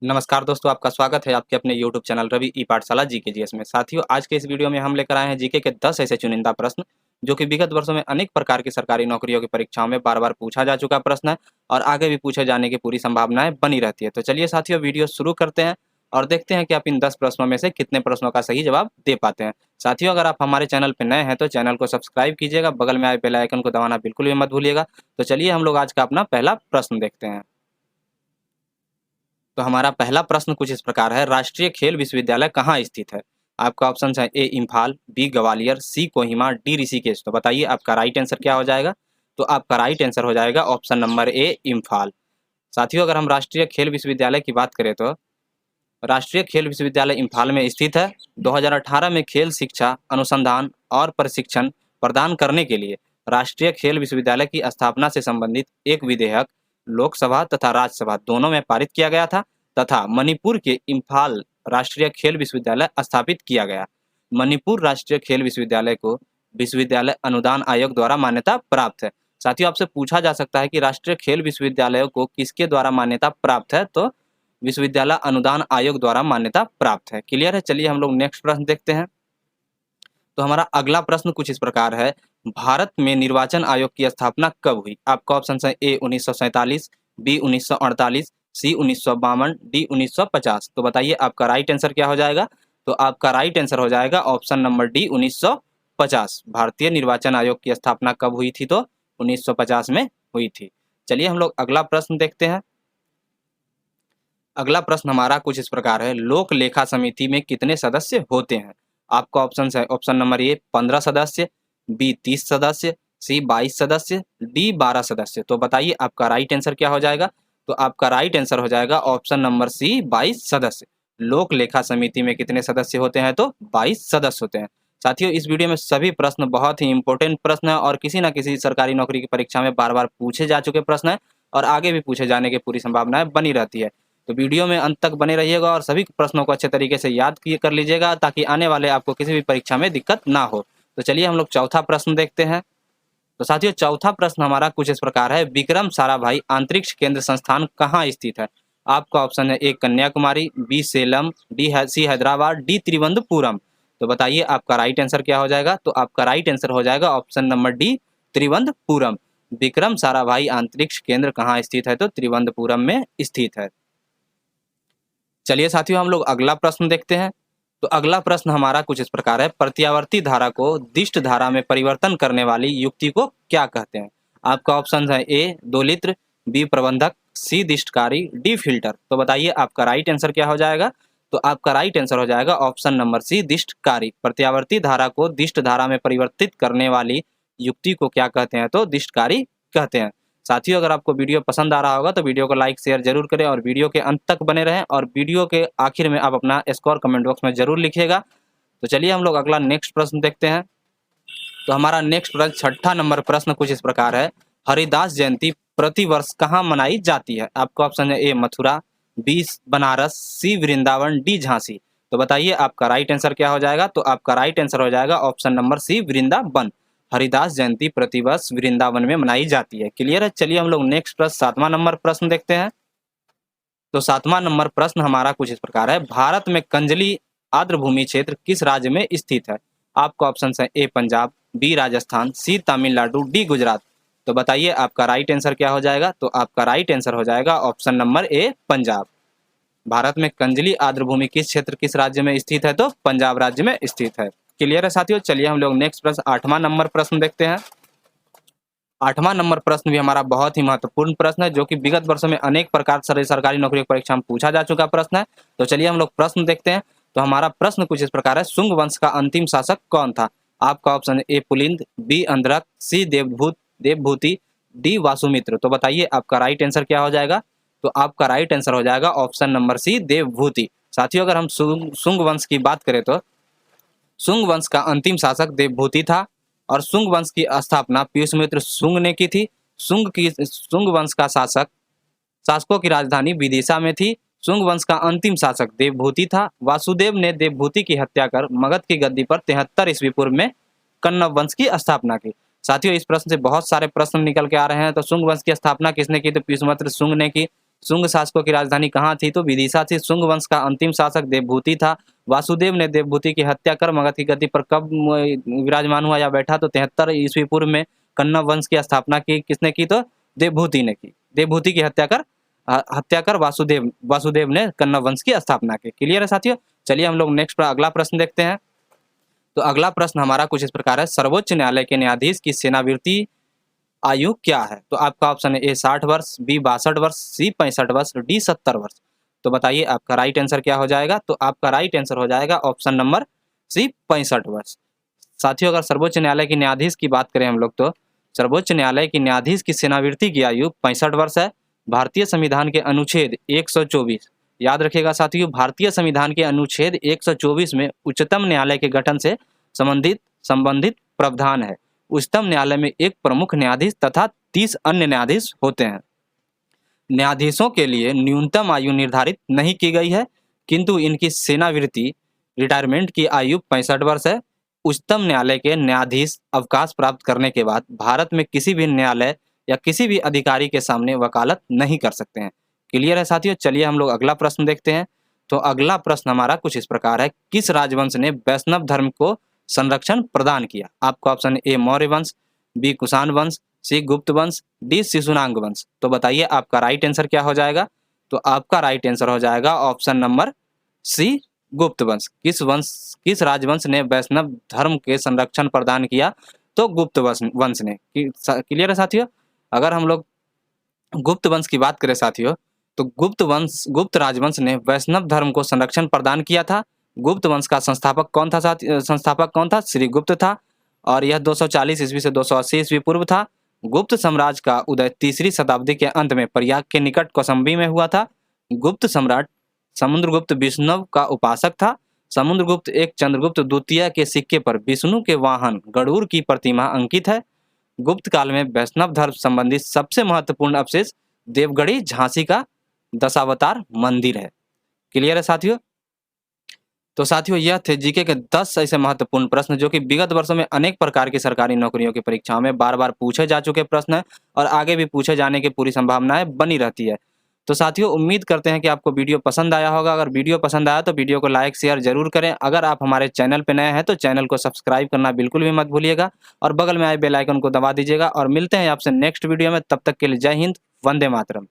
नमस्कार दोस्तों, आपका स्वागत है आपके अपने YouTube चैनल रवि ई पाठशाला जीके जीएस में। साथियों, आज के इस वीडियो में हम लेकर आए हैं जीके के 10 ऐसे चुनिंदा प्रश्न जो कि विगत वर्षों में अनेक प्रकार की सरकारी नौकरियों की परीक्षाओं में बार-बार पूछा जा चुका प्रश्न है और आगे भी पूछे जाने की पूरी संभावनाएं बनी रहती है। तो चलिए साथियों, वीडियो शुरू करते हैं और देखते हैं कि आप इन 10 प्रश्नों में से कितने प्रश्नों का सही जवाब दे पाते हैं। साथियों, अगर आप हमारे चैनल पर नए हैं तो चैनल को सब्सक्राइब कीजिएगा, बगल में आए बेल आइकन को दबाना बिल्कुल भी मत भूलिएगा। तो चलिए हम लोग आज का अपना पहला प्रश्न देखते हैं। तो हमारा पहला प्रश्न कुछ इस प्रकार है, राष्ट्रीय खेल विश्वविद्यालय कहाँ स्थित है? आपका ऑप्शन है ए इम्फाल, बी ग्वालियर, सी कोहिमा, डी ऋषिकेश। तो बताइए आपका राइट आंसर क्या हो जाएगा? तो आपका राइट आंसर हो जाएगा ऑप्शन नंबर ए इम्फाल। साथियों, अगर हम राष्ट्रीय खेल विश्वविद्यालय की बात करें तो राष्ट्रीय खेल विश्वविद्यालय इम्फाल में स्थित है। 2018 में खेल शिक्षा, अनुसंधान और प्रशिक्षण प्रदान करने के लिए राष्ट्रीय खेल विश्वविद्यालय की स्थापना से संबंधित एक विधेयक लोकसभा तथा राज्यसभा दोनों में पारित किया गया था तथा मणिपुर के इम्फाल राष्ट्रीय खेल विश्वविद्यालय स्थापित किया गया। मणिपुर राष्ट्रीय खेल विश्वविद्यालय को विश्वविद्यालय अनुदान आयोग द्वारा मान्यता प्राप्त है। साथियों, आपसे पूछा जा सकता है कि राष्ट्रीय खेल विश्वविद्यालयों को किसके द्वारा मान्यता प्राप्त है? तो विश्वविद्यालय अनुदान आयोग द्वारा मान्यता प्राप्त है। क्लियर है? चलिए हम लोग नेक्स्ट प्रश्न देखते हैं। तो हमारा अगला प्रश्न कुछ इस प्रकार है, भारत में निर्वाचन आयोग की स्थापना कब हुई? आपका ऑप्शन है ए 1947, बी 1948, सी 1952, डी 1950। तो बताइए आपका राइट आंसर क्या हो जाएगा? तो आपका राइट आंसर हो जाएगा ऑप्शन नंबर डी 1950। भारतीय निर्वाचन आयोग की स्थापना कब हुई थी? तो 1950 में हुई थी। चलिए हम लोग अगला प्रश्न देखते हैं। अगला प्रश्न हमारा कुछ इस प्रकार है, लोक लेखा समिति में कितने सदस्य होते हैं? आपका ऑप्शन है ऑप्शन नंबर ए 15 सदस्य, बी 30 सदस्य, सी 22 सदस्य, डी 12 सदस्य। तो बताइए आपका राइट आंसर क्या हो जाएगा? तो आपका राइट आंसर हो जाएगा ऑप्शन नंबर सी 22 सदस्य। लोक लेखा समिति में कितने सदस्य होते हैं? तो 22 सदस्य होते हैं। साथियों, इस वीडियो में सभी प्रश्न बहुत ही इंपॉर्टेंट प्रश्न है और किसी न किसी सरकारी नौकरी की परीक्षा में बार बार पूछे जा चुके प्रश्न है और आगे भी पूछे जाने की पूरी संभावनाएं बनी रहती है। तो वीडियो में अंत तक बने रहिएगा और सभी प्रश्नों को अच्छे तरीके से याद कर लीजिएगा ताकि आने वाले आपको किसी भी परीक्षा में दिक्कत ना हो। तो चलिए हम लोग चौथा प्रश्न देखते हैं। तो साथियों, चौथा प्रश्न हमारा कुछ इस प्रकार है, विक्रम साराभाई अंतरिक्ष केंद्र संस्थान कहाँ स्थित है? आपका ऑप्शन है ए कन्याकुमारी, बी सेलम, सी हैदराबाद, डी त्रिवंतपुरम। तो बताइए आपका राइट आंसर क्या हो जाएगा? तो आपका राइट आंसर हो जाएगा option number D Thiruvananthapuram. Vikram Sarabhai अंतरिक्ष केंद्र कहाँ स्थित है? तो त्रिवंतपुरम में स्थित है। चलिए साथियों, हम लोग अगला प्रश्न देखते हैं। तो अगला प्रश्न हमारा कुछ इस प्रकार है, प्रत्यावर्ती धारा को दिष्ट धारा में परिवर्तन करने वाली युक्ति को क्या कहते हैं? आपका ऑप्शन है ए दोलित्र, बी प्रबंधक, सी दिष्टकारी, डी फिल्टर। तो बताइए आपका राइट आंसर क्या हो जाएगा? तो आपका राइट आंसर हो जाएगा ऑप्शन नंबर सी दिष्टकारी। प्रत्यावर्ती धारा को दिष्ट धारा में परिवर्तित करने वाली युक्ति को क्या कहते हैं? तो दिष्टकारी कहते हैं। साथियों, अगर आपको वीडियो पसंद आ रहा होगा तो वीडियो को लाइक शेयर जरूर करें और वीडियो के अंत तक बने रहें और वीडियो के आखिर में आप अपना स्कोर कमेंट बॉक्स में जरूर लिखिएगा। तो चलिए हम लोग अगला नेक्स्ट प्रश्न देखते हैं। तो हमारा नेक्स्ट प्रश्न छठा नंबर प्रश्न कुछ इस प्रकार है, हरिदास जयंती प्रतिवर्ष कहाँ मनाई जाती है? आपका ऑप्शन है ए मथुरा, बी बनारस, सी वृंदावन, डी झांसी। तो बताइए आपका राइट आंसर क्या हो जाएगा? तो आपका राइट आंसर हो जाएगा option number C Vrindavan. Haridas जयंती प्रतिवर्ष वृंदावन में मनाई जाती है। क्लियर है? चलिए हम लोग नेक्स्ट प्रश्न सातवां नंबर प्रश्न देखते हैं। तो सातवां नंबर प्रश्न हमारा कुछ इस प्रकार है, भारत में कंजली आर्द्रभूमि क्षेत्र किस राज्य में स्थित है? आपका ऑप्शन है ए पंजाब, बी राजस्थान, सी तमिलनाडु, डी गुजरात। तो बताइए आपका राइट आंसर क्या हो जाएगा? तो आपका राइट आंसर हो जाएगा option number A Punjab. Bharat में कंजली आर्द्रभूमि किस क्षेत्र किस राज्य में स्थित है? तो पंजाब राज्य में स्थित है। क्लियर है साथियों? चलिए हम लोग नेक्स्ट प्रश्न आठवां नंबर प्रश्न देखते हैं। आठवां नंबर प्रश्न भी हमारा बहुत ही महत्वपूर्ण प्रश्न है जो कि विगत वर्षों में अनेक प्रकार से सरकारी नौकरी की परीक्षा में पूछा जा चुका प्रश्न है। तो चलिए हम लोग प्रश्न देखते हैं। तो हमारा प्रश्न कुछ इस प्रकार है, शुंग वंश का अंतिम शासक कौन था? आपका ऑप्शन है ए पुलिंद, बी अंधरक, सी देवभूति, डी वासुमित्र। तो बताइए आपका राइट आंसर क्या हो जाएगा? तो आपका राइट आंसर हो जाएगा ऑप्शन नंबर सी देवभूति। साथियों, अगर हम शुंग वंश की बात करें तो शुंग वंश का अंतिम शासक देवभूति था और शुंग वंश की स्थापना पीयूषमित्र शुंग ने की थी। शुंग वंश का शासकों की राजधानी विदिशा में थी। शुंग वंश का अंतिम शासक देवभूति था। वासुदेव ने देवभूति की हत्या कर मगध की गद्दी पर 73 ईस्वी पूर्व में कण्व वंश की स्थापना की। साथियों, इस प्रश्न से बहुत सारे प्रश्न निकल के आ रहे हैं। तो शुंग वंश की स्थापना किसने की? तो पीयूषमित्र शुंग ने की। शुंग शासकों की राजधानी कहाँ थी? तो विदिशा थी। शुंग वंश का अंतिम शासक देवभूति था। वासुदेव ने देवभूति की हत्या कर मगध की गद्दी पर कब विराजमान हुआ या बैठा? तो 73 ईस्वी पूर्व में कन्नव वंश की स्थापना की किसने की? तो देवभूति ने की। देवभूति की हत्या कर वासुदेव ने कन्नव वंश की स्थापना की। क्लियर है साथियों? चलिए हम लोग नेक्स्ट अगला प्रश्न देखते हैं। तो अगला प्रश्न हमारा कुछ इस प्रकार है, सर्वोच्च न्यायालय के न्यायाधीश की सेवानिवृत्ति आयु क्या है? तो आपका ऑप्शन है ए 60 वर्ष, बी 62 वर्ष, सी 65 वर्ष, डी 70 वर्ष। तो बताइए आपका राइट आंसर क्या हो जाएगा? तो आपका राइट आंसर हो जाएगा ऑप्शन नंबर सी 65 वर्ष। साथियों अगर सर्वोच्च न्यायालय के न्यायाधीश की बात करें हम लोग, तो सर्वोच्च न्यायालय की न्यायाधीश की सेवानिवृत्ति की आयु 65 वर्ष है। भारतीय संविधान के अनुच्छेद 124, याद रखिएगा साथियों, भारतीय संविधान के अनुच्छेद 124 में उच्चतम न्यायालय के गठन से संबंधित प्रावधान है। उच्चतम न्यायालय में एक प्रमुख न्यायाधीश तथा 30 अन्य न्यायाधीश होते हैं। न्यायाधीशों के लिए न्यूनतम आयु निर्धारित नहीं की गई है, किंतु इनकी सेवानिवृत्ति रिटायरमेंट की आयु 65 वर्ष है। उच्चतम न्यायालय के न्यायाधीश अवकाश प्राप्त करने के बाद भारत में किसी भी न्यायालय या किसी भी अधिकारी के सामने वकालत नहीं कर सकते हैं। क्लियर है साथियों? चलिए हम लोग अगला प्रश्न देखते हैं। तो अगला प्रश्न हमारा कुछ इस प्रकार है, किस राजवंश ने वैष्णव धर्म को संरक्षण प्रदान किया? आपका ऑप्शन ए मौर्य वंश, बी कुषाण वंश, सी गुप्त वंश, डी शिशुनाग वंश। तो बताइए आपका राइट आंसर क्या हो जाएगा? तो आपका राइट आंसर हो जाएगा ऑप्शन नंबर सी गुप्त वंश। किस राजवंश ने वैष्णव धर्म के संरक्षण प्रदान किया? तो गुप्त वंश ने। क्लियर है साथियों? अगर हम लोग गुप्त वंश की बात करें साथियों, तो गुप्त राजवंश ने वैष्णव धर्म को संरक्षण प्रदान किया था। गुप्त वंश का संस्थापक कौन था? श्री गुप्त था, और यह 240 ईस्वी से 280 ईस्वी पूर्व था। गुप्त साम्राज्य का उदय 3री शताब्दी के अंत में प्रयाग के निकट कौशाम्बी में हुआ था। गुप्त सम्राट समुद्रगुप्त विष्णु का उपासक था। समुद्रगुप्त एक चंद्रगुप्त द्वितीय के सिक्के पर विष्णु के वाहन गरुड़ की प्रतिमा अंकित है। गुप्त काल में वैष्णव धर्म संबंधी सबसे महत्वपूर्ण अवशेष देवगढ़ी झांसी का दशावतार मंदिर है। क्लियर है साथियों? तो साथियों यह थे जीके के 10 ऐसे महत्वपूर्ण प्रश्न जो कि विगत वर्षों में अनेक प्रकार की सरकारी नौकरियों की परीक्षाओं में बार बार पूछे जा चुके प्रश्न हैं और आगे भी पूछे जाने की पूरी संभावनाएं बनी रहती है। तो साथियों उम्मीद करते हैं कि आपको वीडियो पसंद आया होगा। अगर वीडियो पसंद आया तो वीडियो को लाइक शेयर जरूर करें। अगर आप हमारे चैनल पर नए हैं तो चैनल को सब्सक्राइब करना बिल्कुल भी मत भूलिएगा और बगल में आए बेल आइकन को दबा दीजिएगा। और मिलते हैं आपसे नेक्स्ट वीडियो में, तब तक के लिए जय हिंद, वंदे मातरम।